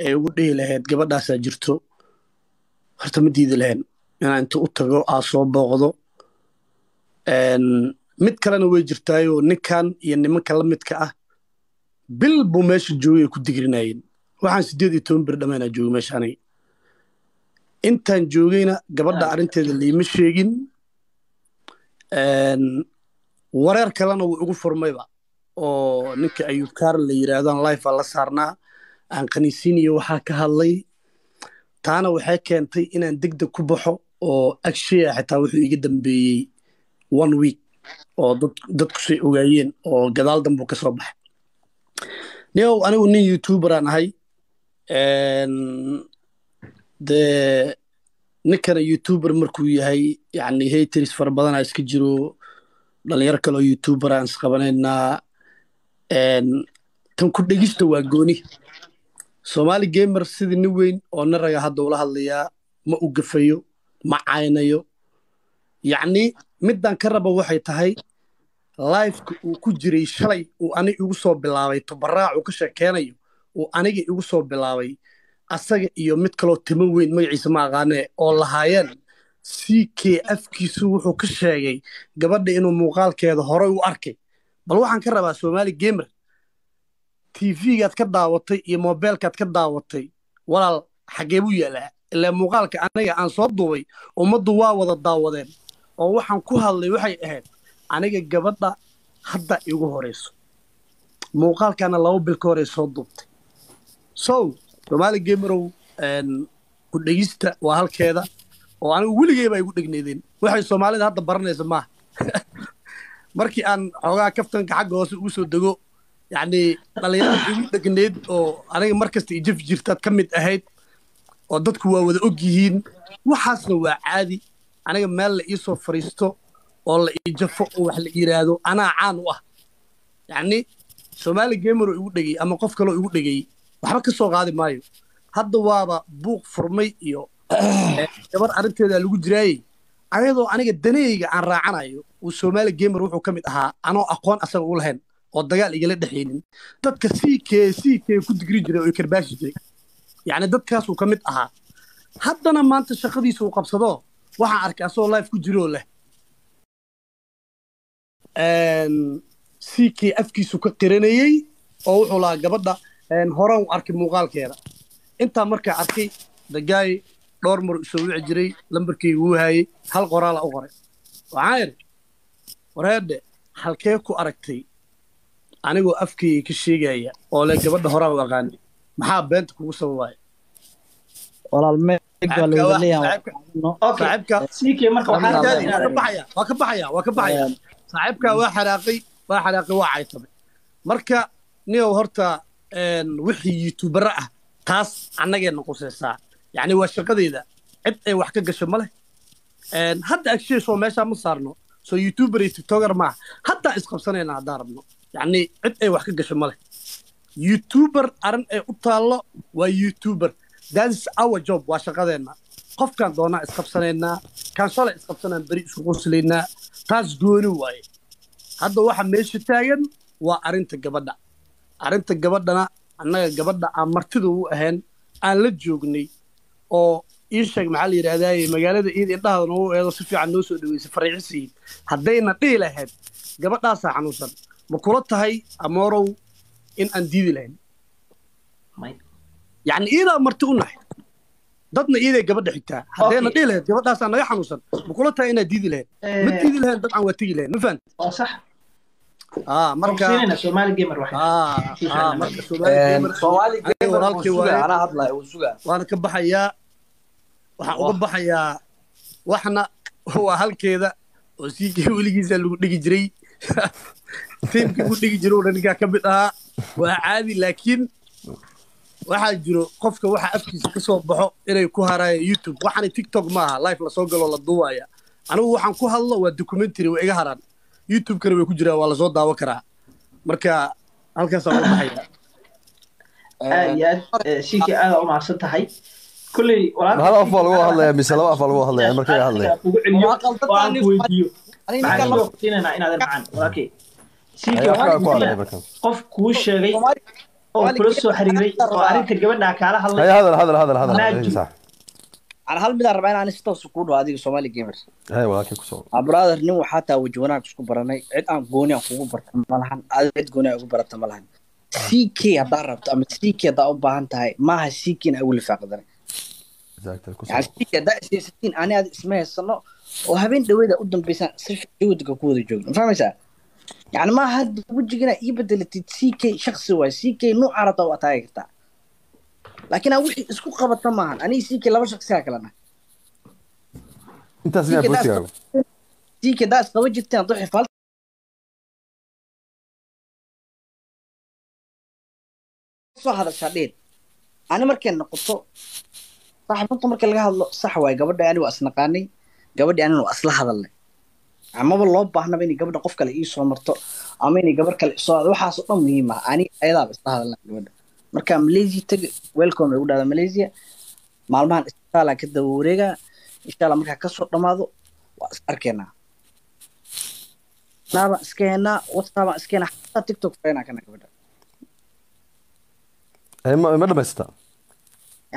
ee ugu dhihi lahayd gabadhaasaa jirto horta ma diidi lahayn inaan inta u tago aa soo booqdo mid kalena way jirtaayoo ninkan iyo nimanka la midka ah bil buu meesha joogay ay ku digrinayeen waxaan 18 bir dhammaanaa joogay meesha aniga intaan joogayna gabadha arrinteeda liima sheegin wareer kalena wuu ugu furmayba oo ninka Ayuub Kaar la yiraahdo live la saarnaa aan qaniisiin iyo waxaa ka hadlay taana waxay keentay inaan degdeg ku baxo oo agshiya xitaa wuxuu iga dambeeyey 1 week oo dadku soo ogaayeen oo gadaal dambe ka soo baxay niyow anigu nin youtuber aan ahay de ninkana youtuber markuu yahay yani haters fara badan iska jiro dhalinyaro kale oo youtuber aan isqabanaynaa tan ku dhegista waa gooni Somali gamer sidii nin weyn oo naraga hadda ula hadlayaa ma u gafayo ma caynayo yani midaan ka raba waxay tahay live-ka uu ku jiray shalay uu aniga igu soo bilaabay tabaraac uu ka sheekeynayo uu aniga igu soo bilaabay asaga iyo mid kaloo timo weyn magaciisa ma aqaane oo lahaayeen CK afkiisu wuxuu ka sheegay gabadha inuu muuqaalkeeda hore u arkay bal waxaan ka rabaa Somali gamer TV-gaad ka daawatay iyo mobilkaad ka daawatay walaal xagee buu yaalaa ilaa muuqaalka aniga aan soo duubay ummaddu waa wada daawadeen oo waxaan ku hadlay waxay ahayd aniga gabadha hadda igu horeyso muuqaalkana 2 bil ka hore soo duubtay Somali gamerow ku dhegista waa halkeeda oo anigu weligeeba igu dhegneedeen waxay Soomaalida hadda baranaysa ma markii aan xogaa kaftanka xagga hoose ugu soo dago يعني dhalinyarada igu dhegneed oo aniga markasta ijif jirtaad ka mid ahayd oo dadku waa wada og yihiin waxaasna waa caadi aniga meel la ii soo fariisto oo la ii jafo oo wax la yiraahdo anaa caan u ah yani Somali gamer igu dhagay ama qof kale igu dhagay waxba ka soo qaadi maayo hadda waaba buuq furmay iyo gabar arinteeda lagu jiray ayadoo aniga danayga aan raacanayo uu Somali gamer wuxuu ka mid ahaa anoo aqoon asaga u lahayn oo dagaal igala dhaxeeynin dadka CK ku digri jiray oo karbaashi jiray yani dadkaas uu ka mid ahaa haddana maanta shaqadiisa uu qabsado waxaan arkay asoo live ku jiro leh CK afkiisu ka qiranayay oo wuxuu lahaa gabadha horaan u arkay muuqaalkeeda inta markaa arkay dagaay dhowr mar soo wici jiray lambarkaygu uu hayay hal qoraal u qoray waxaan yiri wareede halkee ku aragtay anigoo afkii ka sheegaya oo la gabadha hore u aqaan maxaa beenta kugu sababay walaal meeg waa la leeyahay saaxiibka CK marka waa ka baxaya saaxiibka waa xaraaqay waa caytabay marka niyow horta wixii youtuber ah taas annageena qosaysaa yani waa shaqadeeda cid ay wax ka gasho ma leh hadda agshay soo meesha ma saarno soo youtuber iyo tiktoker ma hadda isqabsanayna hadaan rabno يعني cid ay wax ka gasho male youtuber arin ay u taalo waa youtuber that's our job waa shaqadeena qofkan doona isqabsanayna kan shalay isqabsanaan bari isku qosleynaa taas gooni waaye hadda waxa meesha taagan waa arinta gabadhana annaga gabadha aan martida u ahayn aan la joognay oo ii sheeg maxaa la yiraahdaa magaalada iid indhaha noo eedo si fiican noo soo dhaweysay fariicisiin haddayna dhihi lahayd gabadhaas xanuunsan ma kula tahay amorow in aan diidi lahayn yani ida marti u nahay dadna iiday gabadha xigtaa haddayna dhihi lahayd gabadhaas naga xanuunsan ma kula tahay inaad diidi lahayd ma diidi lahayn dad aan waa tegi lahayn ma fahant صح marka Somali gamer marka Somali gamer halkii ana hadlay uu sugaa waan ka baxayaa waxaan uga baxayaa waxna waa halkeeda oo CK weligiisa lagu dhigi jiray teamkii uu dhigi jiray oo ninka ka mid ahaa waa caadi laakiin waxaa jiro qofka waxa afkiisa ka soo baxo inay ku haraayo YouTube waxaan TikTok ma aha live la soo galo la duubaya anigu waxaan ku hadlo waa documentary waa iga haraan YouTube kana way ku jiraa waa la soo daawo karaa marka halkaas aan u baxaya CK aad u maarsan tahay kulli walaal hal af lagu hadlaya mise laba af lagu hadlaya markay hadlaya ugu celiyo waan ku weydiiyo maxaan loo waqtiinayna inaad macaan walaalkay CK qof kuu sheegay oo kula soo xiriiray oo arinta gabadha kala hadlay هذا صح على هل midaan rabaa inaan istaw sukuudho adiga Somali Gamers هاي ولكن كسو brother nin waxa taa wajwanaag isku baranay cid aan gooni aan kugu barto malahan cid gooni aan ugu barto malahan CK hadaa rabto ama CK hadaa u baahan tahay maaha CK in awil faaqdan exactly كسو يعني CK hadaa isaysatiin ani aad ismahaysano oo habeen dhaweeda u dambaysan si fiidiga ku wada joogno fahmaysaa يعني ما had wajigina ii bedelatid CK shakhsi waa CK nooc arada waa taageertaa لكن أنا وحي اسكو قبضت معهن أنا سيكي لما شخص ساكلنا انت سمعت بوسيا سيكي داس قوي جدا ضحي فالت صح هذا الشديد أنا مركن نقطة صاحب أنت مركن لقاها صح واي قبل يعني وأسنقاني قبل يعني وأصلح هذا اللي عم بالله بحنا بيني قبل قف كلا إيش ومرتو أميني قبل كلا إيش وحاس أمي ما أنا أيضا بس هذا اللي قبل marka Malaysia tag welcome ugu dhaada Malaysia maalmahan istaala ka dawareega insha Allah marka ka soo dhamaado waa arkeena laba iskeena WhatsApp iskeena hatta TikTok feena kana gabadha ay ma dhamaysta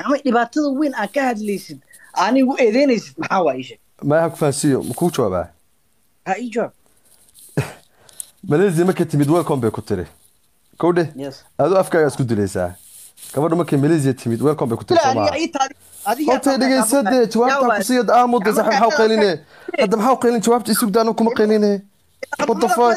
ama dhibaatada weyn aan ka hadlaysid anigu eedeynaysid maxaa waa isha ma ha ku faasiyo ma ku jawaabaa ha ii jawaab Malaysia ma ka timid welcome bay ku tiri كوده هذا أفكار يسكت ليسا كمان ما كان ماليزيا تيميد ويلكم بكتير سماع قلت لي سد جوابت قصيد آمود ده صح محاول قيلينه هذا محاول قيلين جوابت يسوق دانوكم قيلينه بالضفاق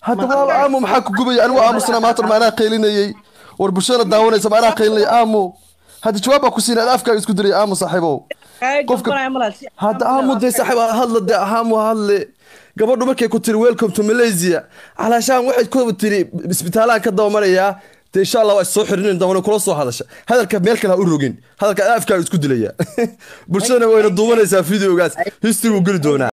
هذا والله آمو محاكو قبي أنواع آمو ما تر معنا قيلينه يي وربشرة داونه سمعنا قيلينه آمو هذا جوابه كسينا الأفكار يسكت لي آمو صاحبه هذا آمو ده صاحب هلا ده آمو هلا gabadhu markay ku tiri welcome to Malaysia علشان waxay ku tiri isbitaalada ka doomaraya insha Allah waa soo xiriirin doona kula soo hadasha hadalka meel kale u rogin hadalka afka isku dilaya bulshada way duubanaysaa fiidiyogaas history uu gali doona